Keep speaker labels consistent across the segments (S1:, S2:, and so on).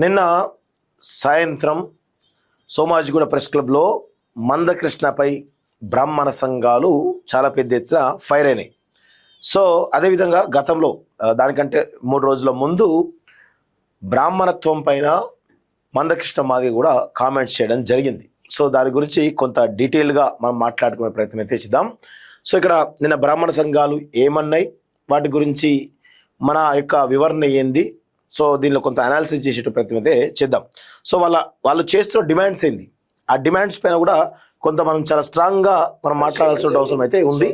S1: నిన్న సాయంత్రం సోమాజిగూడ ప్రెస్ క్లబ్లో మందకృష్ణపై బ్రాహ్మణ సంఘాలు చాలా పెద్ద ఎత్తున ఫైర్ అయినాయి. సో అదేవిధంగా గతంలో దానికంటే 3 రోజుల ముందు బ్రాహ్మణత్వం పైన మందకృష్ణ మాది కూడా కామెంట్స్ చేయడం జరిగింది. సో దాని గురించి కొంత డీటెయిల్గా మనం మాట్లాడుకునే ప్రయత్నం అయితే చేద్దాం. సో ఇక్కడ నిన్న బ్రాహ్మణ సంఘాలు ఏమన్నాయి, వాటి గురించి మన యొక్క వివరణ ఏంది, సో దీనిలో కొంత అనాలిసిస్ చేసే ప్రయత్నం అయితే చేద్దాం. సో వాళ్ళు చేస్తున్న డిమాండ్స్ ఏంది, ఆ డిమాండ్స్ పైన కూడా కొంత మనం చాలా స్ట్రాంగ్ గా మనం మాట్లాడాల్సిన అవసరం అయితే ఉంది.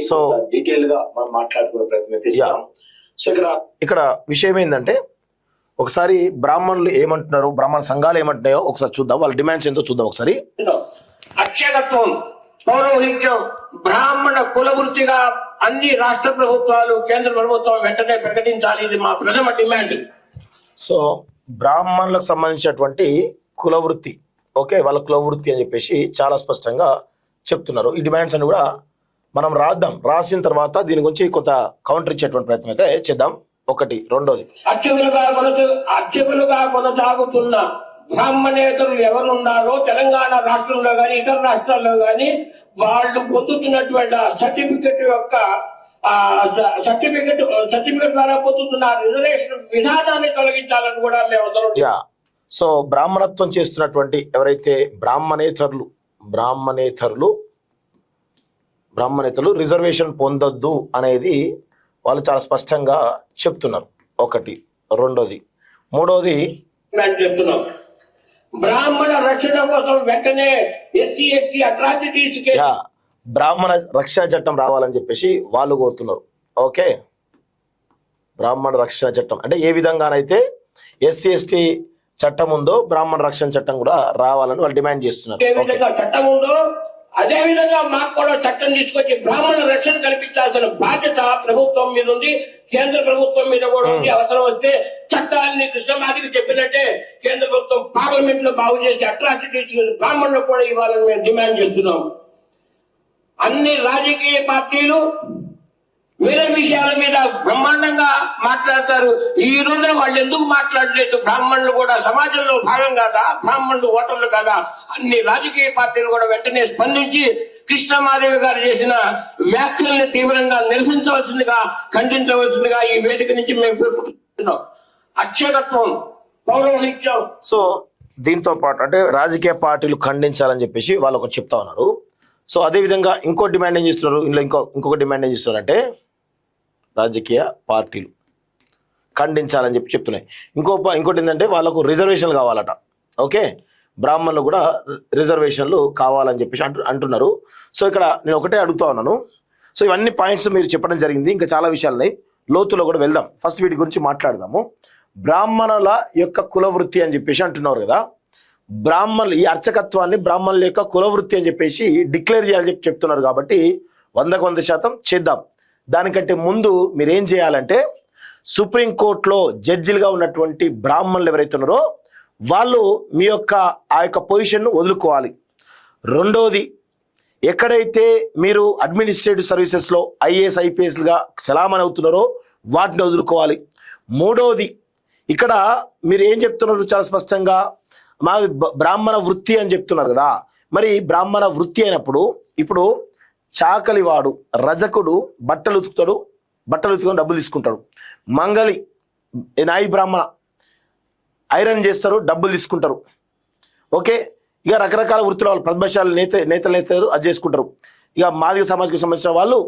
S1: సో డీటెయిల్ గా మనం మాట్లాడుకునే ప్రయత్నం అయితే చేద్దాం. సో ఇక్కడ విషయం ఏంటంటే, ఒకసారి బ్రాహ్మణులు ఏమంటున్నారు, బ్రాహ్మణ సంఘాలు ఏమంటున్నాయో ఒకసారి చూద్దాం, వాళ్ళ డిమాండ్స్ ఏంటో చూద్దాం ఒకసారి.
S2: అక్షరత్వం, పౌరోహిత్యం, బ్రాహ్మణ కుల వృత్తిగా అన్ని రాష్ట్ర ప్రభుత్వాలు, కేంద్ర ప్రభుత్వం వెంటనే ప్రకటించాలి. ఇది మా ప్రథమ డిమాండ్.
S1: సో బ్రాహ్మణులకు సంబంధించినటువంటి కుల వృత్తి, ఓకే, వాళ్ళ కుల వృత్తి అని చెప్పేసి చాలా స్పష్టంగా చెప్తున్నారు. ఈ డిమాండ్స్ అని కూడా మనం రాసిన తర్వాత దీని గురించి కొంత కౌంటర్ ఇచ్చేటువంటి ప్రయత్నం అయితే చేద్దాం. ఒకటి. రెండోది,
S2: అర్చకులుగా కొనసాగుతున్న బ్రాహ్మణేతరులు ఎవరున్నారో తెలంగాణ రాష్ట్రంలో గాని ఇతర రాష్ట్రాల్లో గాని వాళ్ళు పొందుతున్నటువంటి సర్టిఫికెట్ యొక్క సర్టిఫికెట్ ద్వారా పొందుతున్న రిజర్వేషన్ విధానాన్ని తొలగించాలని కూడా మేము అందరం.
S1: సో బ్రాహ్మణత్వం చేస్తున్నటువంటి ఎవరైతే బ్రాహ్మణేతరులు రిజర్వేషన్ పొందొద్దు అనేది వాళ్ళు చాలా స్పష్టంగా చెప్తున్నారు. ఒకటి. రెండోది. మూడోది,
S2: చెప్తున్నాం బ్రాహ్మణ రక్షణ కోసం వెంటనే ఎస్టీ అట్రాసిటీస్
S1: బ్రాహ్మణ రక్షణ చట్టం రావాలని చెప్పేసి వాళ్ళు కోరుతున్నారు. ఓకే, బ్రాహ్మణ రక్షణ చట్టం అంటే ఏ విధంగానైతే ఎస్సీ చట్టం ఉందో బ్రాహ్మణ రక్షణ చట్టం కూడా రావాలని వాళ్ళు డిమాండ్ చేస్తున్నారు.
S2: చట్టం ఉందో అదే విధంగా మాకు కూడా చట్టం తీసుకొచ్చి బ్రాహ్మణ రక్షణ కల్పించాల్సిన బాధ్యత ప్రభుత్వం మీద ఉంది, కేంద్ర ప్రభుత్వం మీద కూడా ఉంది. అవసరం వస్తే చట్టాలని కృష్ణమాదికి చెప్పినట్టే కేంద్ర ప్రభుత్వం పార్లమెంట్ లో బాగు చేసి అట్రాసిటీస్ బ్రాహ్మణులకు కూడా ఇవ్వాలని మేము డిమాండ్ చేస్తున్నాం. అన్ని రాజకీయ పార్టీలు వేరే విషయాల మీద బ్రహ్మాండంగా మాట్లాడతారు. ఈ రోజున వాళ్ళు ఎందుకు మాట్లాడలేదు? బ్రాహ్మణులు కూడా సమాజంలో భాగం కాదా? బ్రాహ్మణులు ఓటర్లు కాదా? అన్ని రాజకీయ పార్టీలు కూడా వెంటనే స్పందించి కృష్ణమాదేవి గారు చేసిన వ్యాఖ్యల్ని తీవ్రంగా నిరసించవలసిందిగా, ఖండించవలసిందిగా ఈ వేదిక నుంచి మేము కోరుకుంటున్నాం. అక్షరత్వం, పౌరోహిత్యం.
S1: సో దీంతో పాటు అంటే రాజకీయ పార్టీలు ఖండించాలని చెప్పేసి వాళ్ళు ఒకటి చెప్తా ఉన్నారు. సో అదేవిధంగా ఇంకో డిమాండ్ ఏం చేస్తున్నారు, ఇందులో ఇంకొక డిమాండ్ ఏం చేస్తున్నారు అంటే రాజకీయ పార్టీలు ఖండించాలని చెప్పి చెప్తున్నాయి. ఇంకోటి ఏంటంటే వాళ్ళకు రిజర్వేషన్లు కావాలట. ఓకే, బ్రాహ్మణులు కూడా రిజర్వేషన్లు కావాలని చెప్పేసి అంటున్నారు. సో ఇక్కడ నేను ఒకటే అడుగుతా ఉన్నాను. సో ఇవన్నీ పాయింట్స్ మీరు చెప్పడం జరిగింది, ఇంకా చాలా విషయాలున్నాయి, లోతులో కూడా వెళ్దాం. ఫస్ట్ వీటి గురించి మాట్లాడదాము. బ్రాహ్మణుల యొక్క కులవృత్తి అని చెప్పేసి అంటున్నారు కదా, బ్రాహ్మణులు ఈ అర్చకత్వాన్ని బ్రాహ్మణుల యొక్క కులవృత్తి అని చెప్పేసి డిక్లేర్ చేయాలని చెప్పి చెప్తున్నారు. కాబట్టి 100% చేద్దాం. దానికంటే ముందు మీరేం చేయాలంటే, సుప్రీంకోర్టులో జడ్జిలుగా ఉన్నటువంటి బ్రాహ్మణులు ఎవరైతే ఉన్నారో వాళ్ళు మీ యొక్క ఆ యొక్క పొజిషన్ను వదులుకోవాలి. రెండోది, ఎక్కడైతే మీరు అడ్మినిస్ట్రేటివ్ సర్వీసెస్లో ఐఏఎస్ ఐపీఎస్లుగా చలామణి అవుతున్నారో వాటిని వదులుకోవాలి. మూడోది, ఇక్కడ మీరు ఏం చెప్తున్నారు చాలా స్పష్టంగా, మా బ్రాహ్మణ వృత్తి అని చెప్తున్నారు కదా, మరి బ్రాహ్మణ వృత్తి అయినప్పుడు ఇప్పుడు చాకలివాడు, రజకుడు బట్టలు ఉతుకుని డబ్బులు తీసుకుంటాడు, మంగలి నాయి బ్రాహ్మణ ఐరన్ చేస్తారు, డబ్బులు తీసుకుంటారు. ఓకే, ఇక రకరకాల వృత్తుల వాళ్ళు పద్మశాల నేతలు అది చేసుకుంటారు. ఇక మాదిగ సమాజకు సంబంధించిన వాళ్ళు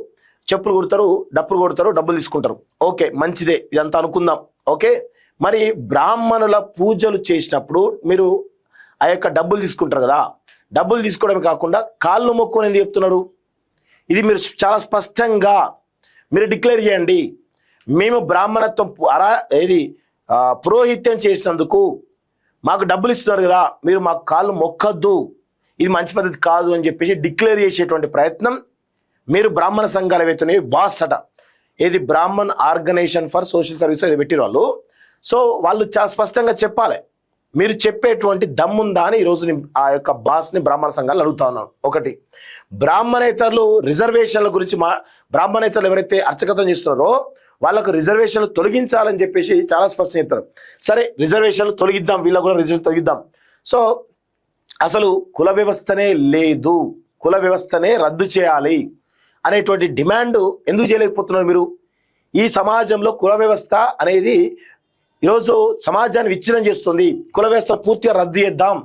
S1: చెప్పులు కుడతారు, డప్పులు కొడతారు, డబ్బులు తీసుకుంటారు. ఓకే, మంచిదే, ఇదంతా అనుకుందాం. ఓకే, మరి బ్రాహ్మణుల పూజలు చేసినప్పుడు మీరు ఆ యొక్క డబ్బులు తీసుకుంటారు కదా, డబ్బులు తీసుకోవడమే కాకుండా కాళ్ళు మొక్కుని ఎందుకు చెప్తున్నారు? ఇది మీరు చాలా స్పష్టంగా మీరు డిక్లేర్ చేయండి. మేము బ్రాహ్మణత్వం పురోహిత్యం చేసినందుకు మాకు డబ్బులు ఇస్తున్నారు కదా, మీరు మాకు కాళ్ళు మొక్కద్దు, ఇది మంచి పద్ధతి కాదు అని చెప్పేసి డిక్లేర్ చేసేటువంటి ప్రయత్నం మీరు బ్రాహ్మణ సంఘాలు ఏవైతున్నాయి బాస్ అట, ఏది Brahman organisation for social service అది పెట్టిన వాళ్ళు. సో వాళ్ళు చాలా స్పష్టంగా చెప్పాలి. మీరు చెప్పేటువంటి దమ్ముందా అని ఈరోజు ఆ యొక్క బాస్ని బ్రాహ్మణ సంఘాలు అడుగుతా ఉన్నాను. ఒకటి, బ్రాహ్మణేతరులు రిజర్వేషన్ల గురించి బ్రాహ్మణేతరులు ఎవరైతే అర్చకత్వం చేస్తున్నారో వాళ్ళకు రిజర్వేషన్లు తొలగించాలని చెప్పేసి చాలా స్పష్టం చెప్తారు. సరే, రిజర్వేషన్లు తొలగిద్దాం, వీళ్ళకు కూడా రిజర్వేషన్ తొలగిద్దాం. సో అసలు కుల వ్యవస్థనే లేదు, కుల వ్యవస్థనే రద్దు చేయాలి అనేటువంటి డిమాండ్ ఎందుకు చేయలేకపోతున్నారు మీరు? ఈ సమాజంలో కుల వ్యవస్థ అనేది ఈరోజు సమాజాన్ని విచ్ఛిన్నం చేస్తుంది. కుల వ్యవస్థ పూర్తిగా రద్దు చేద్దాం,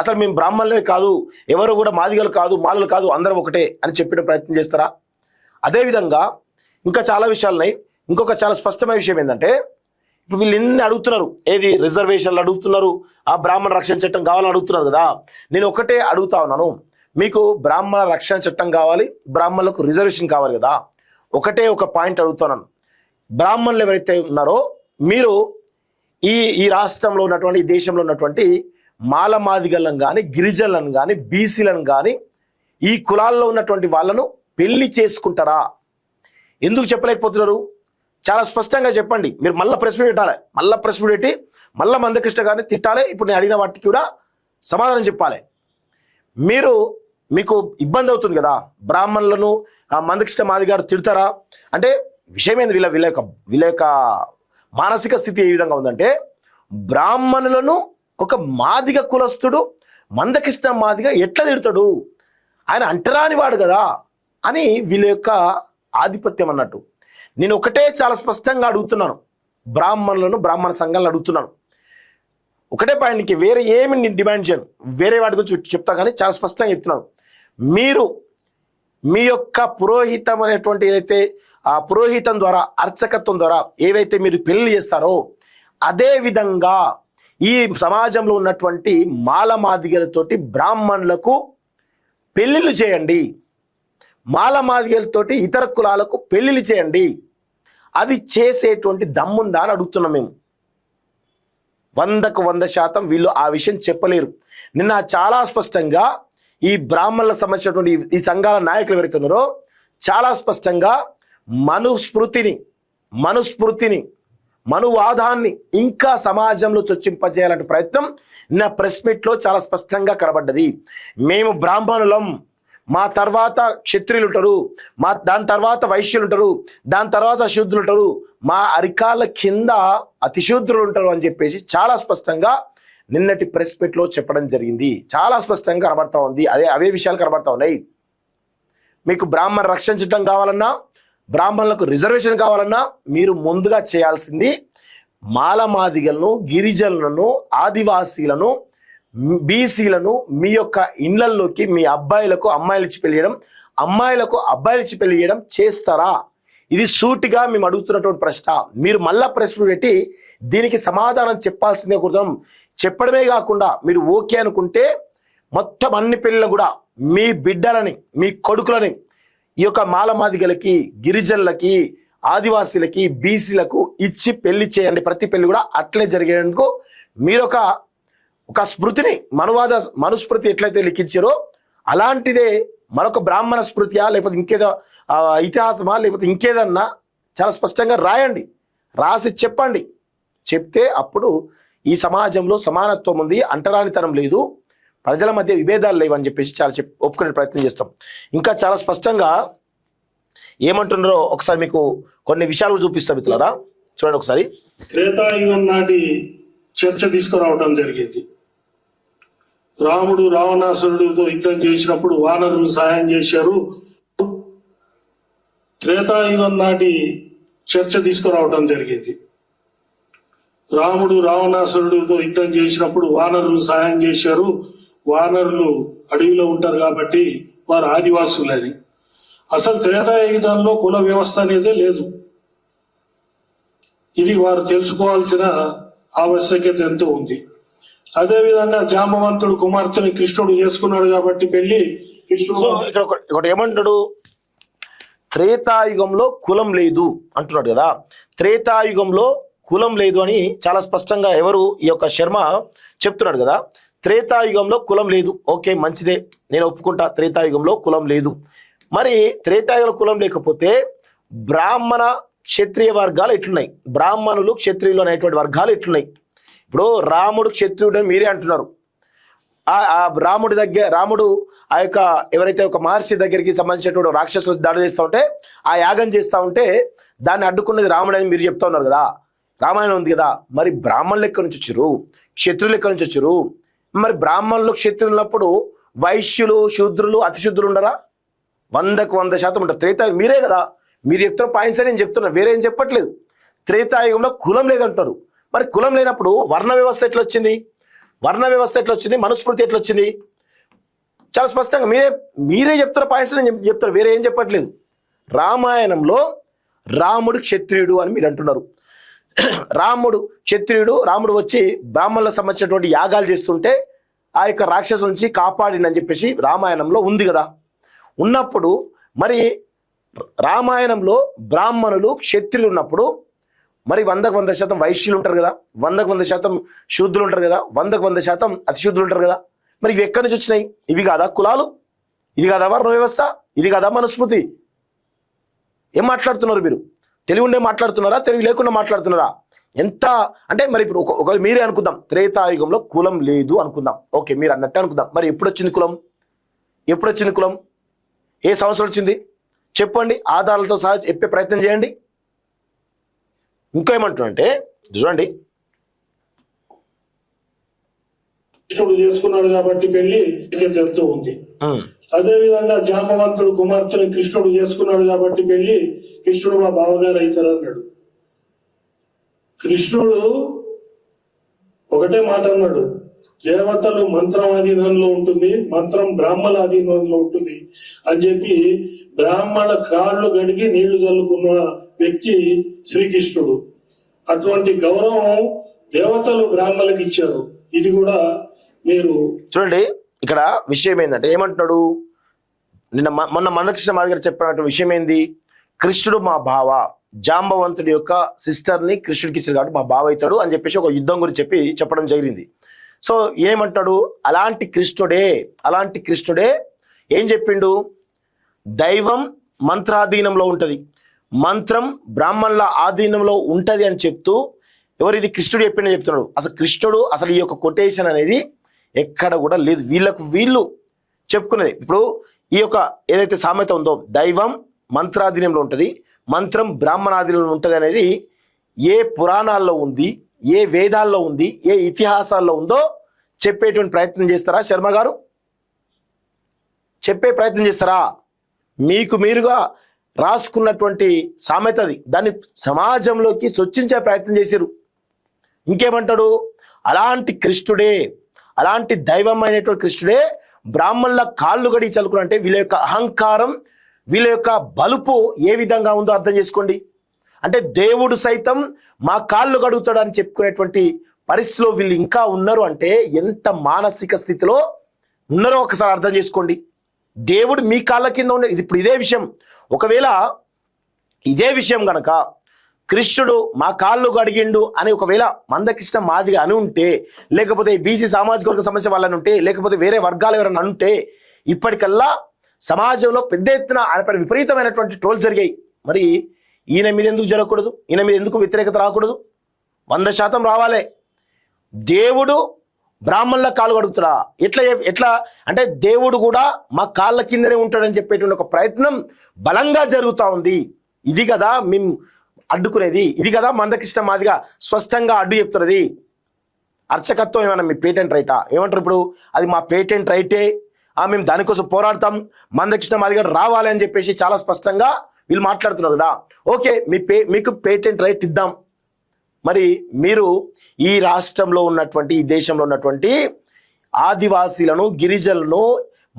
S1: అసలు మేము బ్రాహ్మణులే కాదు, ఎవరు కూడా మాదిగలు కాదు, మాలలు కాదు, అందరం ఒకటే అని చెప్పే ప్రయత్నం చేస్తారా? అదేవిధంగా ఇంకా చాలా విషయాలున్నాయి. ఇంకొక చాలా స్పష్టమైన విషయం ఏంటంటే, ఇప్పుడు వీళ్ళు ఎన్ని అడుగుతున్నారు, ఏది రిజర్వేషన్లు అడుగుతున్నారు, ఆ బ్రాహ్మణ రక్షణ చట్టం కావాలని అడుగుతున్నారు కదా. నేను ఒకటే అడుగుతా ఉన్నాను, మీకు బ్రాహ్మణ రక్షణ చట్టం కావాలి, బ్రాహ్మణులకు రిజర్వేషన్ కావాలి కదా. ఒకటే ఒక పాయింట్ అడుగుతున్నాను, బ్రాహ్మణులు ఎవరైతే ఉన్నారో మీరు ఈ రాష్ట్రంలో ఉన్నటువంటి, ఈ దేశంలో ఉన్నటువంటి మాలమాదిగలను కానీ, గిరిజనులను కానీ, బీసీలను కానీ, ఈ కులాల్లో ఉన్నటువంటి వాళ్ళను పెళ్లి చేసుకుంటారా? ఎందుకు చెప్పలేకపోతున్నారు? చాలా స్పష్టంగా చెప్పండి. మీరు మళ్ళీ ప్రెస్ మీట్ పెట్టాలి, మళ్ళీ ప్రెస్ మీట్ పెట్టి మళ్ళీ మందకృష్ణ గారిని తిట్టాలి. ఇప్పుడు నేను అడిగిన వాటికి కూడా సమాధానం చెప్పాలి. మీకు ఇబ్బంది అవుతుంది కదా, బ్రాహ్మణులను మందకృష్ణ మాది గారు తిడతారా అంటే విషయం ఏంది? వీళ్ళ యొక్క మానసిక స్థితి ఏ విధంగా ఉందంటే, బ్రాహ్మణులను ఒక మాదిగ కులస్తుడు మందకృష్ణ మాదిగ ఎట్లా తిడతాడు, ఆయన అంటరాని వాడు కదా అని వీళ్ళ యొక్క ఆధిపత్యం అన్నట్టు. నేను ఒకటే చాలా స్పష్టంగా అడుగుతున్నాను, బ్రాహ్మణులను, బ్రాహ్మణ సంఘాలను అడుగుతున్నాను. ఒకటే పాయింట్, ఇంక వేరే ఏమి నేను డిమాండ్ చేయను, వేరే వాటి గురించి చెప్తా కానీ చాలా స్పష్టంగా చెప్తున్నాను. మీరు మీ యొక్క పురోహితం అనేటువంటి ఏదైతే ఆ పురోహితం ద్వారా, అర్చకత్వం ద్వారా ఏవైతే మీరు పెళ్లి చేస్తారో, అదే విధంగా ఈ సమాజంలో ఉన్నటువంటి మాలమాదిగలతోటి బ్రాహ్మణులకు పెళ్లిళ్ళు చేయండి, మాలమాదిగలతోటి ఇతర కులాలకు పెళ్లిళ్ళు చేయండి. అది చేసేటువంటి దమ్ముందా అని అడుగుతున్నాం మేము. 100% వీళ్ళు ఆ విషయం చెప్పలేరు. నిన్న చాలా స్పష్టంగా ఈ బ్రాహ్మణులకు సంబంధించినటువంటి ఈ సంఘాల నాయకులు ఎవరైతే ఉన్నారో చాలా స్పష్టంగా మనుస్మృతిని మనువాదాన్ని ఇంకా సమాజంలో చొచ్చింపజేయాలంటే ప్రయత్నం నిన్న ప్రెస్ మీట్లో చాలా స్పష్టంగా కనబడ్డది. మేము బ్రాహ్మణులం, మా తర్వాత క్షత్రియులు ఉంటారు, దాని తర్వాత వైశ్యులు ఉంటారు, దాని తర్వాత శూద్రులు ఉంటారు, మా అరికాల కింద అతిశూద్రులు ఉంటారు అని చెప్పేసి చాలా స్పష్టంగా నిన్నటి ప్రెస్ మీట్లో చెప్పడం జరిగింది. చాలా స్పష్టంగా కనబడతా ఉంది. అవే విషయాలు కనబడతా ఉన్నాయి. మీకు బ్రాహ్మణ రక్షణ చట్టం కావాలన్నా, బ్రాహ్మణులకు రిజర్వేషన్ కావాలన్నా మీరు ముందుగా చేయాల్సింది మాలమాదిగలను, గిరిజనులను, ఆదివాసీలను, బీసీలను మీ యొక్క ఇళ్లల్లోకి మీ అబ్బాయిలకు అమ్మాయిలు ఇచ్చి పెళ్లి చేయడం, అమ్మాయిలకు అబ్బాయిలు ఇచ్చి పెళ్లి చేయడం చేస్తారా? ఇది సూటిగా మేము అడుగుతున్నటువంటి ప్రశ్న. మీరు మళ్ళా ప్రశ్న పెట్టి దీనికి సమాధానం చెప్పాల్సిందే. కుదరం చెప్పడమే కాకుండా మీరు ఓకే అనుకుంటే మొత్తం అన్ని పెళ్ళిళ్ళు కూడా మీ బిడ్డలని, మీ కొడుకులని ఈ యొక్క మాలమాదిగలకి, గిరిజనులకి, ఆదివాసీలకి, బీసీలకు ఇచ్చి పెళ్లి చేయండి. ప్రతి పెళ్లి కూడా అట్లే జరిగేందుకు మీరు ఒక స్మృతిని, మనుస్మృతి ఎట్లయితే లిఖించారో అలాంటిదే మరొక బ్రాహ్మణ స్మృతియా, లేకపోతే ఇంకేదో ఇతిహాసమా, లేకపోతే ఇంకేదన్నా చాలా స్పష్టంగా రాయండి, రాసి చెప్పండి. చెప్తే అప్పుడు ఈ సమాజంలో సమానత్వం ఉంది, అంటరానితనం లేదు, ప్రజల మధ్య విభేదాలు లేవని చెప్పేసి చాలా ఒప్పుకునే ప్రయత్నం చేస్తాం. ఇంకా చాలా స్పష్టంగా ఏమంటున్నారో ఒకసారి మీకు కొన్ని విషయాలు చూపిస్తాం మిత్రులారా, చూడండి ఒకసారి.
S3: త్రేతాయుగం నాటి చర్చ తీసుకురావడం జరిగింది. రాముడు రావణాసురుడితో యుద్ధం చేసినప్పుడు వానరులు సహాయం చేశారు. త్రేతాయుగం నాటి చర్చ తీసుకురావడం జరిగింది. రాముడు రావణాసురుడితో యుద్ధం చేసినప్పుడు వానరులు సహాయం చేశారు. వానరులు అడవిలో ఉంటారు కాబట్టి వారు ఆదివాసులని. అసలు త్రేతాయుగంలో కుల వ్యవస్థ అనేదే లేదు. ఇది వారు తెలుసుకోవాల్సిన ఆవశ్యకత ఎంతో ఉంది. అదేవిధంగా జాంబవంతుడు కుమార్తెని కృష్ణుడు చేసుకున్నాడు కాబట్టి పెళ్లి కృష్ణుడు.
S1: ఇక్కడ ఒకటి ఏమంటాడు, త్రేతాయుగంలో కులం లేదు అంటున్నాడు కదా. త్రేతాయుగంలో కులం లేదు అని చాలా స్పష్టంగా ఎవరు, ఈ యొక్క శర్మ చెప్తున్నాడు కదా. త్రేతాయుగంలో కులం లేదు, ఓకే మంచిదే, నేను ఒప్పుకుంటా, త్రేతాయుగంలో కులం లేదు. మరి త్రేతాయుగంలో కులం లేకపోతే బ్రాహ్మణ క్షత్రియ వర్గాలు ఎట్లున్నాయి, బ్రాహ్మణులు క్షత్రియులు అనేటువంటి వర్గాలు ఎట్లున్నాయి? ఇప్పుడు రాముడు క్షత్రియుడు అని మీరే అంటున్నారు. ఆ రాముడు ఆ యొక్క ఎవరైతే ఒక మహర్షి దగ్గరికి సంబంధించినటువంటి రాక్షసులు దాడి చేస్తూ ఉంటే, ఆ యాగం చేస్తూ ఉంటే దాన్ని అడ్డుకున్నది రాముడు అని మీరు చెప్తా ఉన్నారు కదా, రామాయణం ఉంది కదా, మరి బ్రాహ్మణులు ఎక్కడి నుంచి వచ్చారు, క్షత్రులు ఎక్కడి నుంచి వచ్చారు? మరి బ్రాహ్మణులు క్షత్రులు ఉన్నప్పుడు వైశ్యులు శూద్రులు అతిశూద్రులు ఉండరా? 100% ఉంటారు. త్రేతాయుగం మీరే కదా, మీరు చెప్తున్న పాయింట్స్ అని నేను చెప్తున్నా, వేరే ఏం చెప్పట్లేదు. త్రేతాయుగంలో కులం లేదంటారు. మరి కులం లేనప్పుడు వర్ణ వ్యవస్థ ఎట్లా వచ్చింది? వర్ణ వ్యవస్థ ఎట్లా వచ్చింది? మనుస్మృతి ఎట్లా వచ్చింది? చాలా స్పష్టంగా మీరే చెప్తున్న పాయింట్స్ నేను చెప్తాను, వేరే ఏం చెప్పట్లేదు. రామాయణంలో రాముడు క్షత్రియుడు అని మీరు అంటున్నారు. రాముడు క్షత్రియుడు, రాముడు వచ్చి బ్రాహ్మణులకు సంబంధించినటువంటి యాగాలు చేస్తుంటే ఆ యొక్క రాక్షసు నుంచి కాపాడిందని చెప్పేసి రామాయణంలో ఉంది కదా. ఉన్నప్పుడు మరి రామాయణంలో బ్రాహ్మణులు క్షత్రియులు ఉన్నప్పుడు మరి 100% వైశ్యులు ఉంటారు కదా, 100% శూద్రులు ఉంటారు కదా, 100% అతిశూద్రులు ఉంటారు కదా. మరి ఇవి ఎక్కడి నుంచి వచ్చినాయి? ఇవి కాదా కులాలు? ఇది కాదా వర్ణ వ్యవస్థ? ఇది కాదా మనుస్మృతి? ఏం మాట్లాడుతున్నారు మీరు? తెలివి ఉండే మాట్లాడుతున్నారా, తెలివి లేకుండా మాట్లాడుతున్నారా? ఎంత అంటే మరి ఇప్పుడు ఒకవేళ మీరే అనుకుందాం త్రేతాయుగంలో కులం లేదు అనుకుందాం, ఓకే మీరు అన్నట్టు అనుకుందాం. మరి ఎప్పుడు వచ్చింది కులం? ఎప్పుడు వచ్చింది కులం? ఏ సంవత్సరం వచ్చింది చెప్పండి, ఆధారాలతో సహా చెప్పే ప్రయత్నం చేయండి. ఇంకేమంటున్నంటే చూడండి,
S3: కృష్ణుడు చేసుకున్నాడు కాబట్టి పెళ్లి చెప్తూ ఉంది. అదే విధంగా జాంబవంతుడు కుమార్తెను కృష్ణుడు చేసుకున్నాడు కాబట్టి పెళ్లి కృష్ణుడు మా బావగారు అవుతారు అన్నాడు. కృష్ణుడు ఒకటే మాట అన్నాడు, దేవతలు మంత్రం అధీనంలో ఉంటుంది, మంత్రం బ్రాహ్మణ అధీనంలో ఉంటుంది అని చెప్పి బ్రాహ్మణ కాళ్ళు గడిగి నీళ్లు చల్లుకున్న వ్యక్తి శ్రీకృష్ణుడు. అటువంటి గౌరవం దేవతలు బ్రాహ్మణులకు ఇచ్చారు. ఇది కూడా మీరు
S1: చూడండి. ఇక్కడ విషయం ఏంటంటే ఏమంటున్నాడు, మొన్న మందకృష్ణ మాది గారు చెప్పినటువంటి విషయం ఏంది? కృష్ణుడు మా బావ, జాంబవంతుడి యొక్క సిస్టర్ని కృష్ణుడికి ఇచ్చారు కాబట్టి మా బావ అవుతాడు అని చెప్పేసి ఒక యుద్ధం గురించి చెప్పడం జరిగింది. సో ఏమంటాడు, అలాంటి కృష్ణుడే ఏం చెప్పిండు? దైవం మంత్రాధీనంలో ఉంటది, మంత్రం బ్రాహ్మణుల ఆధీనంలో ఉంటది అని చెప్తూ ఎవరు ఇది కృష్ణుడు చెప్తున్నాడు. అసలు కృష్ణుడు అసలు ఈ యొక్క కొటేషన్ అనేది ఎక్కడ కూడా లేదు, వీళ్ళు చెప్పుకునేది. ఇప్పుడు ఈ యొక్క ఏదైతే సామెత ఉందో దైవం మంత్రాధీనంలో ఉంటుంది, మంత్రం బ్రాహ్మణాధీనంలో ఉంటుంది అనేది ఏ పురాణాల్లో ఉంది, ఏ వేదాల్లో ఉంది, ఏ ఇతిహాసాల్లో ఉందో చెప్పేటువంటి ప్రయత్నం చేస్తారా శర్మ గారు? చెప్పే ప్రయత్నం చేస్తారా? మీకు మీరుగా రాసుకున్నటువంటి సామెత అది, దాన్ని సమాజంలోకి చొచ్చించే ప్రయత్నం చేశారు. ఇంకేమంటాడు, అలాంటి కృష్ణుడే, అలాంటి దైవమైనటువంటి కృష్ణుడే బ్రాహ్మణుల కాళ్ళు గడి చలుకులు. అంటే వీళ్ళ యొక్క అహంకారం, వీళ్ళ యొక్క బలుపు ఏ విధంగా ఉందో అర్థం చేసుకోండి. అంటే దేవుడు సైతం మా కాళ్ళు గడుగుతాడు అని చెప్పుకునేటువంటి పరిస్థితిలో వీళ్ళు ఇంకా ఉన్నారు అంటే ఎంత మానసిక స్థితిలో ఉన్నారో ఒకసారి అర్థం చేసుకోండి. దేవుడు మీ కాళ్ళ కింద ఉండే ఇప్పుడు ఇదే విషయం, ఒకవేళ ఇదే విషయం గనక కృష్ణుడు మా కాళ్ళు గడిగిండు అని ఒకవేళ మందకృష్ణ మాదిగా అని ఉంటే, లేకపోతే బీసీ సామాజిక వర్గం సంబంధించిన వాళ్ళని ఉంటే, లేకపోతే వేరే వర్గాలు ఎవరైనా ఉంటే, ఇప్పటికల్లా సమాజంలో పెద్ద ఎత్తున ఆయనపై విపరీతమైనటువంటి ట్రోల్ జరిగాయి. మరి ఈయన మీద ఎందుకు జరగకూడదు? ఈయన మీద ఎందుకు వ్యతిరేకత రాకూడదు? 100% రావాలి. దేవుడు బ్రాహ్మణుల కాళ్ళు కడుగుతాడా? ఎట్లా అంటే దేవుడు కూడా మా కాళ్ళ కిందనే ఉంటాడని చెప్పేటువంటి ఒక ప్రయత్నం బలంగా జరుగుతూ ఉంది. ఇది కదా మేము అడ్డుకునేది, ఇది కదా మందకృష్ణ మాదిగా స్పష్టంగా అడ్డు చెప్తున్నది. అర్చకత్వం ఏమన్నా మీ పేటెంట్ రైటా? ఏమంటారు ఇప్పుడు, అది మా పేటెంట్ రైటే, మేము దానికోసం పోరాడతాం, మందకృష్ణ మాదిగా రావాలి అని చెప్పేసి చాలా స్పష్టంగా వీళ్ళు మాట్లాడుతున్నారు కదా. ఓకే, మీకు పేటెంట్ రైట్ ఇద్దాం. మరి మీరు ఈ రాష్ట్రంలో ఉన్నటువంటి, ఈ దేశంలో ఉన్నటువంటి ఆదివాసీలను, గిరిజనులను,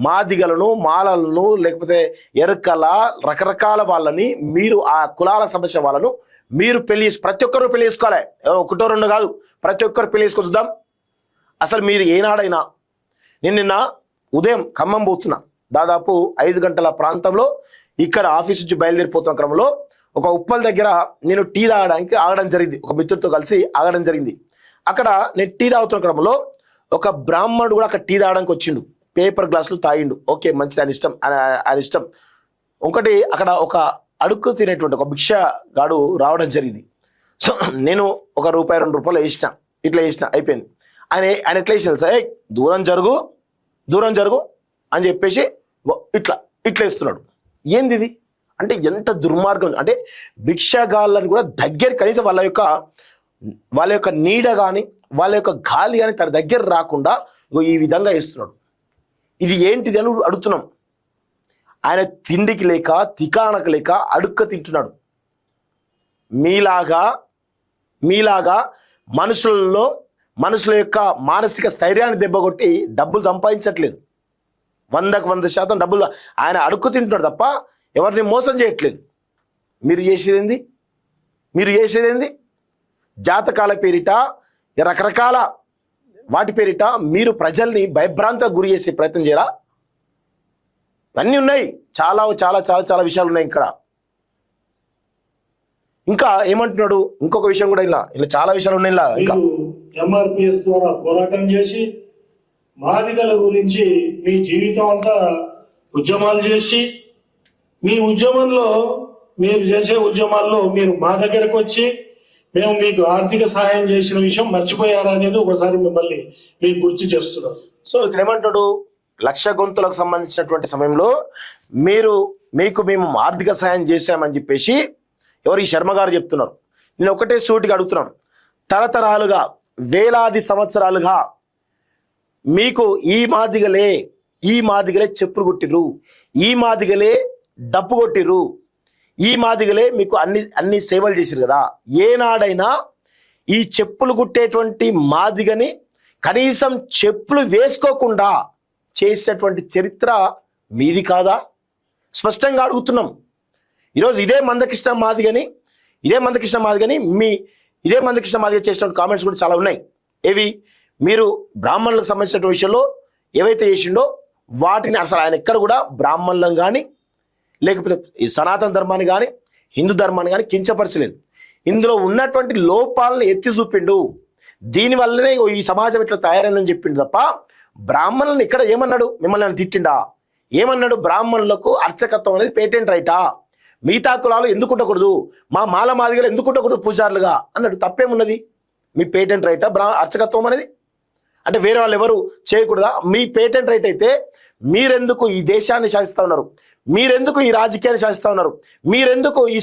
S1: మాదిగలను, మాలలను, లేకపోతే ఎరకల రకరకాల వాళ్ళని మీరు ఆ కులాలకు సంబంధించిన వాళ్ళను మీరు ప్రతి ఒక్కరు పెళ్లి చేసుకోవాలి. ఒకటో రెండు కాదు, ప్రతి ఒక్కరు పెళ్లి చేసుకొని చూద్దాం. అసలు మీరు ఏనాడైనా, నేను నిన్న ఉదయం ఖమ్మం పోతున్నా, దాదాపు 5 గంటల ప్రాంతంలో ఇక్కడ ఆఫీస్ నుంచి బయలుదేరిపోతున్న క్రమంలో ఒక ఉప్పల్ దగ్గర నేను టీ తాగడానికి ఆగడం జరిగింది, ఒక మిత్రుడితో కలిసి ఆగడం జరిగింది. అక్కడ నేను టీ తాగుతున్న క్రమంలో ఒక బ్రాహ్మణుడు కూడా అక్కడ టీ తాగడానికి వచ్చిండు, పేపర్ గ్లాసులు తాగిండు. ఓకే, మంచిది, ఆయన ఇష్టం. ఒకటి అక్కడ ఒక అడుక్కు తినేటువంటి ఒక భిక్షగాడు రావడం జరిగింది. సో నేను ఒక రూపాయి 2 రూపాయలు ఇట్లా వేసిన అయిపోయింది. ఆయన ఎట్లా వేసిన సార్, దూరం జరుగు అని చెప్పేసి ఇట్లా ఇట్లా ఇస్తున్నాడు. ఏంది ఇది? అంటే ఎంత దుర్మార్గం, అంటే భిక్షగాళ్ళని కూడా దగ్గర కనీసం వాళ్ళ యొక్క నీడ కానీ వాళ్ళ యొక్క గాలి కానీ తన దగ్గర రాకుండా ఈ విధంగా వేస్తున్నాడు. ఇది ఏంటిది అని అడుగుతున్నాం. ఆయన తిండికి లేక తికానకు లేక అడుక్క తింటున్నాడు. మీలాగా మనుషుల యొక్క మానసిక స్థైర్యాన్ని దెబ్బకొట్టి డబ్బులు సంపాదించట్లేదు. 100కు 100% డబ్బులు ఆయన అడుక్కు తింటున్నాడు తప్ప ఎవరిని మోసం చేయట్లేదు. మీరు చేసేదేంది జాతకాల పేరిట రకరకాల వాటి పేరిట మీరు ప్రజల్ని భయభ్రాంతకు గురి చేసే ప్రయత్నం చేయరా? అన్నీ ఉన్నాయి, చాలా చాలా చాలా చాలా విషయాలు ఉన్నాయి. ఇంకా ఏమంటున్నాడు, ఇంకొక విషయం కూడా ఇలా చాలా విషయాలు ఉన్నాయి. ఇంకా
S3: MRPS ద్వారా పోరాటం చేసి మాదిగల గురించి మీ జీవితం అంతా ఉద్యమాలు చేసి మీ ఉద్యమంలో మీరు చేసే ఉద్యమాల్లో మీరు మా దగ్గరకు వచ్చి మేము మీకు ఆర్థిక సహాయం చేసిన విషయం మర్చిపోయారా అనేది ఒకసారి మిమ్మల్ని మీకు గుర్తు చేస్తున్నారు.
S1: సో ఇక్కడ ఏమంటాడు, 1,00,000 గొంతులకు సంబంధించినటువంటి సమయంలో మేము ఆర్థిక సహాయం చేశామని చెప్పేసి ఎవరు ఈ శర్మ గారు చెప్తున్నారు. నేను ఒకటే సూటిగా అడుగుతున్నాను, తరతరాలుగా వేలాది సంవత్సరాలుగా మీకు ఈ మాదిగలే చెప్పులు కొట్టిర్రు, ఈ మాదిగలే డప్పు కొట్టిర్రు, ఈ మాదిగలే మీకు అన్ని సేవలు చేసిరు కదా. ఏనాడైనా ఈ చెప్పులు కుట్టేటువంటి మాదిగని కనీసం చెప్పులు వేసుకోకుండా చేసేటటువంటి చరిత్ర మీది కాదా? స్పష్టంగా అడుగుతున్నాం. ఈరోజు ఇదే మందకృష్ణ మాదిగని చేసిన కామెంట్స్ కూడా చాలా ఉన్నాయి. మీరు బ్రాహ్మణులకు సంబంధించిన విషయంలో ఏవైతే చేసిండో వాటిని అసలు ఆయన ఎక్కడ కూడా బ్రాహ్మణులను కానీ లేకపోతే ఈ సనాతన ధర్మాన్ని కానీ హిందూ ధర్మాన్ని కానీ కించపరచలేదు. ఇందులో ఉన్నటువంటి లోపాలను ఎత్తి చూపిండు. దీనివల్లనే ఈ సమాజం ఇట్లా తయారైందని చెప్పిండు తప్ప బ్రాహ్మణులను ఇక్కడ ఏమన్నాడు, మిమ్మల్ని తిట్టిండా? ఏమన్నాడు, బ్రాహ్మణులకు అర్చకత్వం అనేది పేటెంట్ రైటా, మిగతా కులాలు ఎందుకు ఉండకూడదు, మా మాదిగలు ఎందుకు ఉండకూడదు పూజారులుగా అన్నాడు. తప్పేమున్నది? మీ పేటెంట్ రైటా అర్చకత్వం అనేది? అంటే వేరే వాళ్ళు ఎవరు చేయకూడదా? మీ పేటెంట్ రైట్ అయితే మీరెందుకు ఈ దేశాన్ని శాసిస్తూ ఉన్నారు? మీరెందుకు ఈ రాజకీయాన్ని శాసిస్తూ ఉన్నారు? మీరెందుకు ఈ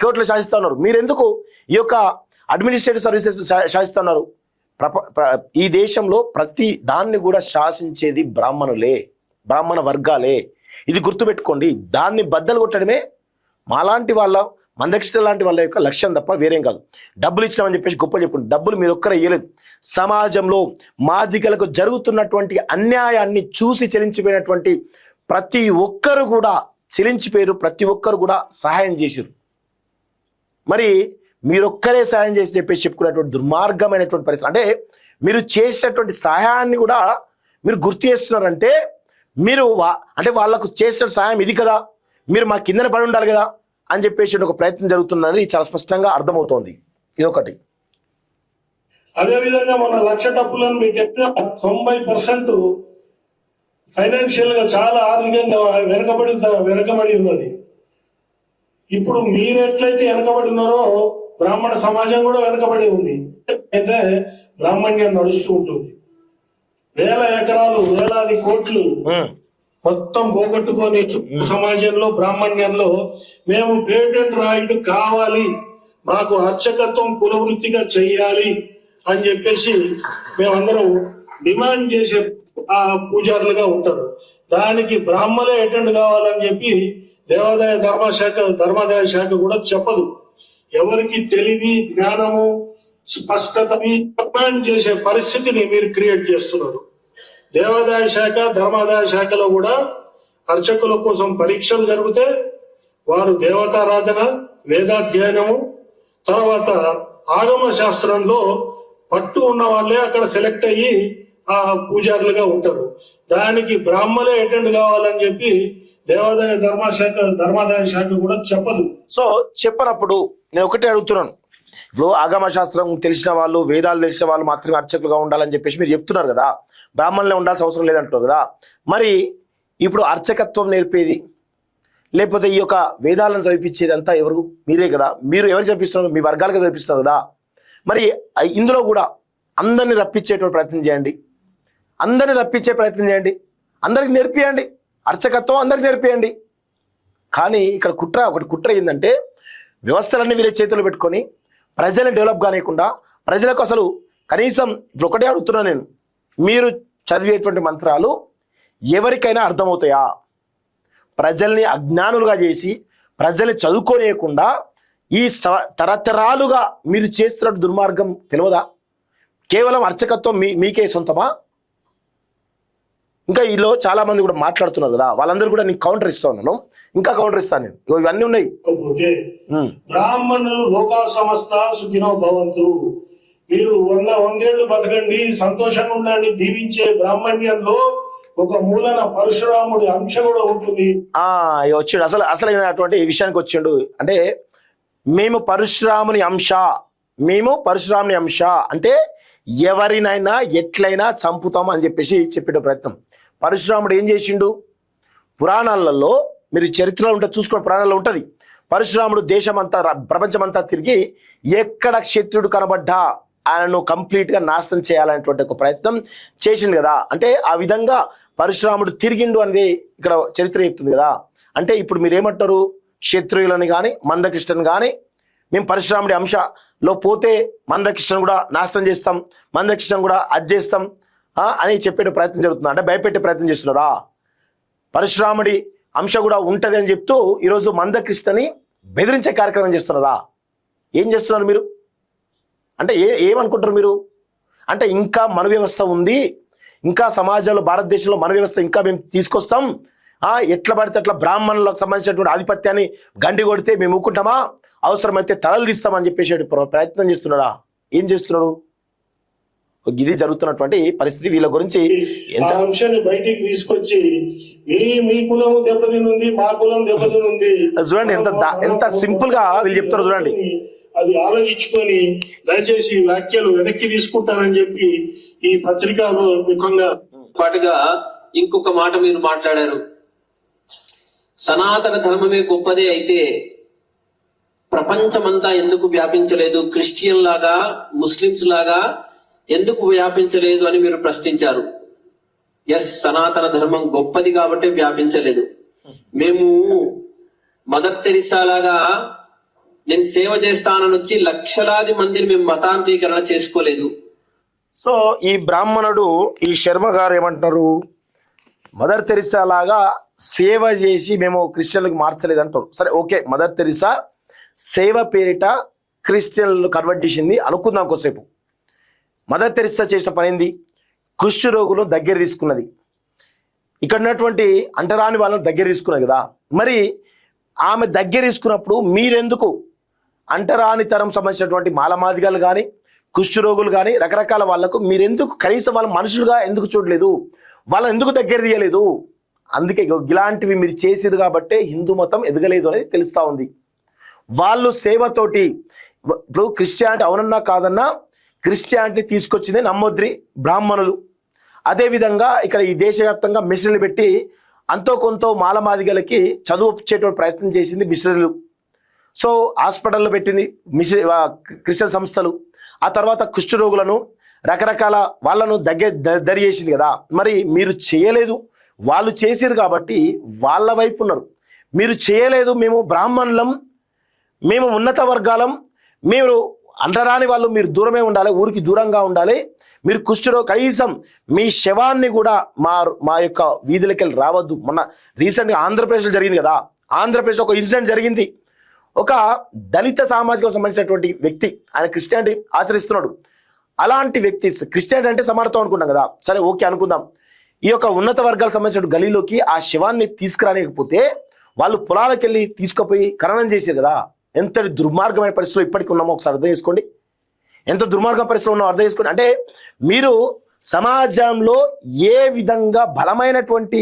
S1: కోర్టులు శాసిస్తూ ఉన్నారు? మీరెందుకు ఈ యొక్క అడ్మినిస్ట్రేటివ్ సర్వీసెస్ శాసిస్తూ ఉన్నారు? ఈ దేశంలో ప్రతి దాన్ని కూడా శాసించేది బ్రాహ్మణ వర్గాలే. ఇది గుర్తుపెట్టుకోండి. దాన్ని బద్దలు కొట్టడమే మాలాంటి మందకృష్ణ లాంటి వాళ్ళ యొక్క లక్ష్యం తప్ప వేరేం కాదు. డబ్బులు ఇచ్చినామని చెప్పేసి గొప్ప చెప్పుకుంటే డబ్బులు మీరు ఒక్కరే ఇవ్వలేదు. సమాజంలో మాదిగలకు జరుగుతున్నటువంటి అన్యాయాన్ని చూసి చెలించిపోయినటువంటి ప్రతి ఒక్కరు కూడా ప్రతి ఒక్కరు కూడా సహాయం చేశారు. మరి మీరొక్కరే సహాయం చేసి చెప్పేసి చెప్పుకునేటువంటి దుర్మార్గమైనటువంటి పరిస్థితి. అంటే మీరు చేసినటువంటి సహాయాన్ని కూడా మీరు గుర్తు చేస్తున్నారంటే అంటే వాళ్ళకు చేసిన సహాయం ఇది కదా, మీరు మా కిందన పడి ఉండాలి కదా అని చెప్పేసి ఒక ప్రయత్నం జరుగుతున్నది చాలా స్పష్టంగా అర్థమవుతోంది. ఇదొకటి.
S3: అదేవిధంగా మన 1,00,000 డబ్బులను మీకు చెప్పిన 90% ఫైనాన్షియల్ గా చాలా ఆర్థికంగా వెనకబడి ఉన్నది. ఇప్పుడు మీరు ఎట్లయితే వెనకబడి ఉన్నారో బ్రాహ్మణ సమాజం కూడా వెనకబడి ఉంది. అయితే బ్రాహ్మణ్యం నడుస్తూ ఉంటుంది. వేల ఎకరాలు, వేలాది కోట్లు మొత్తం పోగొట్టుకొని సమాజంలో బ్రాహ్మణ్యంలో మేము పేటెంట్ రైట్ కావాలి, మాకు అర్చకత్వం కులవృత్తిగా చెయ్యాలి అని చెప్పేసి మేమందరం డిమాండ్ చేసే పూజారులుగా ఉంటారు. దానికి బ్రాహ్మణులే అటెండ్ కావాలని చెప్పి ధర్మాదాయ శాఖ కూడా చెప్పదు. ఎవరికి తెలివి, జ్ఞానము, స్పష్టత డిమాండ్ చేసే పరిస్థితిని మీరు క్రియేట్ చేస్తున్నారు. దేవాదాయ శాఖ, ధర్మాదాయ శాఖలో కూడా అర్చకుల కోసం పరీక్షలు జరిగితే వారు దేవతారాధన, వేదాధ్యయనము, తర్వాత ఆగమ శాస్త్రంలో పట్టు ఉన్న వాళ్ళే అక్కడ సెలెక్ట్ అయ్యి ఆ పూజారులుగా ఉంటారు. దానికి బ్రాహ్మణులే అటెండ్ కావాలని చెప్పి ధర్మాదాయ శాఖ కూడా చెప్పదు.
S1: సో చెప్పనప్పుడు నేను ఒకటే అడుగుతున్నాను, ఇప్పుడు ఆగమ శాస్త్రం తెలిసిన వాళ్ళు, వేదాలు తెలిసిన వాళ్ళు మాత్రమే అర్చకులుగా ఉండాలని చెప్పేసి మీరు చెప్తున్నారు కదా, బ్రాహ్మణులే ఉండాల్సిన అవసరం లేదంటున్నారు కదా. మరి ఇప్పుడు అర్చకత్వం నేర్పేది లేకపోతే ఈ యొక్క వేదాలను చదివించేది అంతా ఎవరు? మీరే కదా. మీరు ఎవరు చదివిస్తున్నారు? మీ వర్గాలకు చదివిస్తున్నారు కదా. మరి ఇందులో కూడా అందరినీ రప్పించేటువంటి ప్రయత్నం చేయండి, అందరికి నేర్పియండి, అర్చకత్వం అందరికి నేర్పియండి. కానీ ఇక్కడ ఒకటి కుట్ర ఏంటంటే వ్యవస్థలన్నీ వీళ్ళ చేతులు పెట్టుకొని ప్రజల్ని డెవలప్ కానియకుండా ప్రజలకు అసలు కనీసం ఇప్పుడు ఒకటే అడుగుతున్నాను నేను, మీరు చదివేటువంటి మంత్రాలు ఎవరికైనా అర్థమవుతాయా? ప్రజల్ని అజ్ఞానులుగా చేసి ప్రజల్ని చదువుకోనియకుండా ఈ తరతరాలుగా మీరు చేస్తున్న దుర్మార్గం తెలియదా? కేవలం అర్చకత్వం మీకే సొంతమా? ఇంకా ఈలో చాలా మంది కూడా మాట్లాడుతున్నారు కదా, వాళ్ళందరూ కూడా నీకు కౌంటర్ ఇస్తా ఉన్నాను, ఇంకా కౌంటర్ ఇస్తాను నేను. ఇవన్నీ ఉన్నాయి.
S3: బ్రాహ్మణులు లోకా సమస్త సుఖినో భవంతు, మీరు వందేళ్లు బతకండి, సంతోషంగా ఉండండి దీవించే బ్రాహ్మణ్యంలో ఒక మూలన పరశురాముడి అంశ కూడా ఉంటుంది.
S1: వచ్చిండు అసలైనటువంటి విషయానికి వచ్చిండు. అంటే మేము పరశురాముని అంశ అంటే ఎవరినైనా ఎట్లయినా చంపుతాం అని చెప్పేసి చెప్పే ప్రయత్నం. పరశురాముడు ఏం చేసిండు? పురాణాలలో మీరు చరిత్రలో ఉంటే చూసుకున్న పురాణాల్లో ఉంటది, పరశురాముడు దేశమంతా ప్రపంచమంతా తిరిగి ఎక్కడ క్షత్రుడు కనబడ్డా ఆయనను కంప్లీట్ గా నాశనం చేయాలనేటువంటి ఒక ప్రయత్నం చేసిండు కదా. అంటే ఆ విధంగా పరశురాముడు తిరిగిండు అనేది ఇక్కడ చరిత్ర చెప్తుంది కదా. అంటే ఇప్పుడు మీరు ఏమంటారు? క్షత్రియులని కానీ మందకృష్ణని కానీ మేము పరశురాముడి అంశలో పోతే మందకృష్ణను కూడా నాశనం చేస్తాం, మందకృష్ణను కూడా అది చేస్తాం అని చెప్పే ప్రయత్నం జరుగుతుంది. అంటే భయపెట్టే ప్రయత్నం చేస్తున్నారా? పరశురాముడి అంశ కూడా ఉంటది అని చెప్తూ ఈరోజు మందకృష్ణని బెదిరించే కార్యక్రమం చేస్తున్నారా? ఏం చేస్తున్నారు మీరు? అంటే ఏమనుకుంటారు మీరు? అంటే ఇంకా మన వ్యవస్థ ఉంది, ఇంకా సమాజంలో భారతదేశంలో మన వ్యవస్థ ఇంకా మేము తీసుకొస్తాం, ఎట్లా పడితే అట్లా బ్రాహ్మణులకు సంబంధించినటువంటి ఆధిపత్యాన్ని గండి కొడితే మేము ఊకుంటామా, అవసరమైతే తలలు తీస్తామని చెప్పేసి ప్రయత్నం చేస్తున్నారా? ఏం చేస్తున్నారు? ఇది జరుగుతున్నటువంటి పరిస్థితి. వీళ్ళ గురించి
S3: అంశాన్ని బయటికి తీసుకొచ్చి మీ కులం దెబ్బతినుంది, మా కులం దెబ్బతినుంది
S1: చూడండి, ఎంత సింపుల్ గా వీళ్ళు చెప్తారు చూడండి.
S3: అది ఆలోచించుకొని దయచేసి వ్యాఖ్యలు వెనక్కి తీసుకుంటారని చెప్పి ఈ పత్రిక ముఖంగా
S4: పాటుగా ఇంకొక మాట మీరు మాట్లాడారు. సనాతన ధర్మమే గొప్పదే అయితే ప్రపంచమంతా ఎందుకు వ్యాపించలేదు, క్రిస్టియన్ లాగా ముస్లింస్ లాగా ఎందుకు వ్యాపించలేదు అని మీరు ప్రశ్నించారు. ఎస్, సనాతన ధర్మం గొప్పది కాబట్టి వ్యాపించలేదు. మేము మదర్ తెరిసా లాగా నేను సేవ చేస్తానని వచ్చి లక్షలాది మందిని మేము మతాంతీకరణ చేసుకోలేదు.
S1: సో ఈ బ్రాహ్మణుడు ఈ శర్మ గారు ఏమంటున్నారు? మదర్ తెరిసా లాగా సేవ చేసి మేము క్రిస్టియన్లకు మార్చలేదు అంటారు. సరే, ఓకే, మదర్ తెరిసా సేవ పేరిట క్రిస్టియన్లు కన్వర్ట్ చేసింది అనుకుందాం కొద్దిసేపు. మదర్ తెరిసా చేసిన పని ఏంది? కుష్ఠ రోగులు దగ్గర తీసుకున్నది, ఇక్కడ ఉన్నటువంటి అంటరాని వాళ్ళని దగ్గర తీసుకున్నది కదా. మరి ఆమె దగ్గర తీసుకున్నప్పుడు మీరెందుకు అంటరానితరం సంబంధించినటువంటి మాలమాదిగాలు కానీ కుష్ఠరోగులు కానీ రకరకాల వాళ్లకు మీరెందుకు కనీసం వాళ్ళ మనుషులుగా ఎందుకు చూడలేదు? వాళ్ళని ఎందుకు దగ్గర తీయలేదు? అందుకే ఇలాంటివి మీరు చేసిరు కాబట్టే హిందూ మతం ఎదగలేదు అనేది తెలుస్తూ ఉంది. వాళ్ళు సేవతోటి ఇప్పుడు క్రిస్టియానిటీ అవునన్నా కాదన్నా క్రిస్టియానిటీ తీసుకొచ్చింది నమ్మొద్రి బ్రాహ్మణులు. అదేవిధంగా ఇక్కడ ఈ దేశవ్యాప్తంగా మిషన్లు పెట్టి అంతో కొంత మాలమాదిగలకి చదువు వచ్చేటువంటి ప్రయత్నం చేసింది మిషనరీలు. సో హాస్పిటల్లో పెట్టింది క్రిస్టియన్ సంస్థలు. ఆ తర్వాత కుష్ఠరోగులను రకరకాల వాళ్ళను దరి చేసింది కదా. మరి మీరు చేయలేదు, వాళ్ళు చేసిరు కాబట్టి వాళ్ళ వైపు ఉన్నారు. మీరు చేయలేదు, మేము బ్రాహ్మణులం, మేము ఉన్నత వర్గాలం, మీరు అంటరాని వాళ్ళు, మీరు దూరమే ఉండాలి, ఊరికి దూరంగా ఉండాలి, మీరు కుష్ఠరోగ కనీసం మీ శవాన్ని కూడా మా యొక్క వీధులకి వెళ్ళి రావద్దు. మొన్న రీసెంట్గా ఆంధ్రప్రదేశ్లో జరిగింది కదా, ఆంధ్రప్రదేశ్లో ఒక ఇన్సిడెంట్ జరిగింది. ఒక దళిత సామాజికకు సంబంధించినటువంటి వ్యక్తి, ఆయన క్రిస్టియానిటీ ఆచరిస్తున్నాడు. అలాంటి వ్యక్తి, క్రిస్టియానిటీ అంటే సమానత్వం అనుకుంటాం కదా, సరే ఓకే అనుకుందాం. ఈ యొక్క ఉన్నత వర్గాలకు సంబంధించిన గలీలోకి ఆ శవాన్ని తీసుకురానికపోతే వాళ్ళు పొలాలకు వెళ్ళి తీసుకుపోయి ఖననం చేశారు కదా. ఎంత దుర్మార్గమైన పరిస్థితిలో ఇప్పటికీ ఉన్నామో ఒకసారి అర్థం చేసుకోండి. ఎంత దుర్మార్గ పరిస్థితిలో ఉన్నామో అర్థం చేసుకోండి. అంటే మీరు సమాజంలో ఏ విధంగా బలమైనటువంటి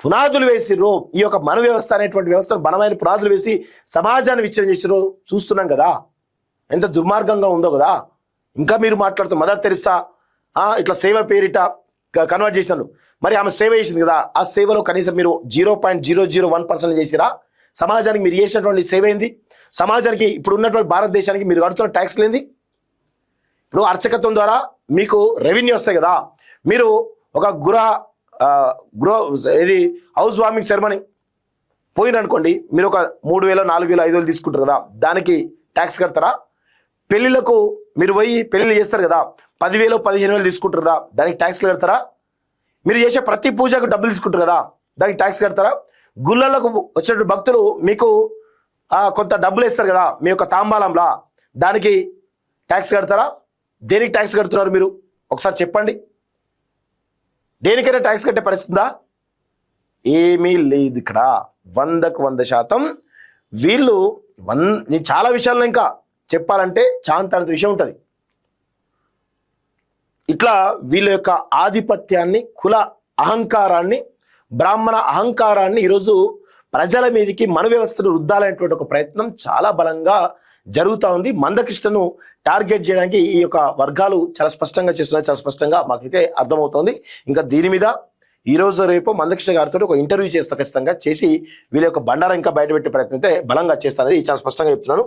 S1: పునాదులు వేసిరో, ఈ యొక్క మన వ్యవస్థ అనేటువంటి వ్యవస్థను బలమైన పునాదులు వేసి సమాజాన్ని విచ్ఛిన్నం చేసిరో చూస్తున్నాం కదా, ఎంత దుర్మార్గంగా ఉందో కదా. ఇంకా మీరు మాట్లాడుతున్న మదర్ తెరిసా ఇట్లా సేవ పేరిట కన్వర్ట్ చేసినారు. మరి ఆమె సేవ చేసింది కదా, ఆ సేవలో కనీసం మీరు 0.001% చేసిరా? సమాజానికి మీరు చేసినటువంటి సేవ ఏంది? సమాజానికి ఇప్పుడు ఉన్నటువంటి భారతదేశానికి మీరు కడుతున్న ట్యాక్స్లు ఏంది? ఇప్పుడు అర్చకత్వం ద్వారా మీకు రెవెన్యూ వస్తాయి కదా. మీరు ఒక ఇది హౌస్ వార్మింగ్ సెరమనీ, పోయిననుకోండి, మీరు ఒక 3,000 4,000 5,000 తీసుకుంటారు కదా, దానికి ట్యాక్స్ కడతారా? పెళ్లిళ్ళకు మీరు పోయి పెళ్లిళ్ళు చేస్తారు కదా, 10,000 15,000 తీసుకుంటారు కదా, దానికి ట్యాక్స్లు కడతారా? మీరు చేసే ప్రతి పూజకు డబ్బులు తీసుకుంటారు కదా, దానికి ట్యాక్స్ కడతారా? గుళ్ళలకు వచ్చినటువంటి భక్తులు మీకు కొంత డబ్బులు ఇస్తారు కదా మీ యొక్క తాంబాలంలా, దానికి ట్యాక్స్ కడతారా? దేనికి ట్యాక్స్ కడుతున్నారు మీరు ఒకసారి చెప్పండి. దేనికైనా ట్యాక్స్ కట్టే పరిస్థితి ఉందా? ఏమీ లేదు. ఇక్కడ 100కు 100% వీళ్ళు నేను చాలా విషయాల్లో ఇంకా చెప్పాలంటే చాంతంత విషయం ఉంటుంది. ఇట్లా వీళ్ళ యొక్క ఆధిపత్యాన్ని, కుల అహంకారాన్ని, బ్రాహ్మణ అహంకారాన్ని ఈరోజు ప్రజల మీదకి మన వ్యవస్థను రుద్దాలనేటువంటి ఒక ప్రయత్నం చాలా బలంగా జరుగుతూ ఉంది. మందకృష్ణను టార్గెట్ చేయడానికి ఈ యొక్క వర్గాలు చాలా స్పష్టంగా చేస్తున్నాయి. చాలా స్పష్టంగా మాకైతే అర్థమవుతోంది. ఇంకా దీని మీద ఈ రోజు రేపు మందకృష్ణ గారితో ఒక ఇంటర్వ్యూ చేస్తా, ఖచ్చితంగా చేసి వీళ్ళ యొక్క బండారం ఇంకా బయటపెట్టే ప్రయత్నం అయితే బలంగా చేస్తానని చాలా స్పష్టంగా చెప్తున్నాను.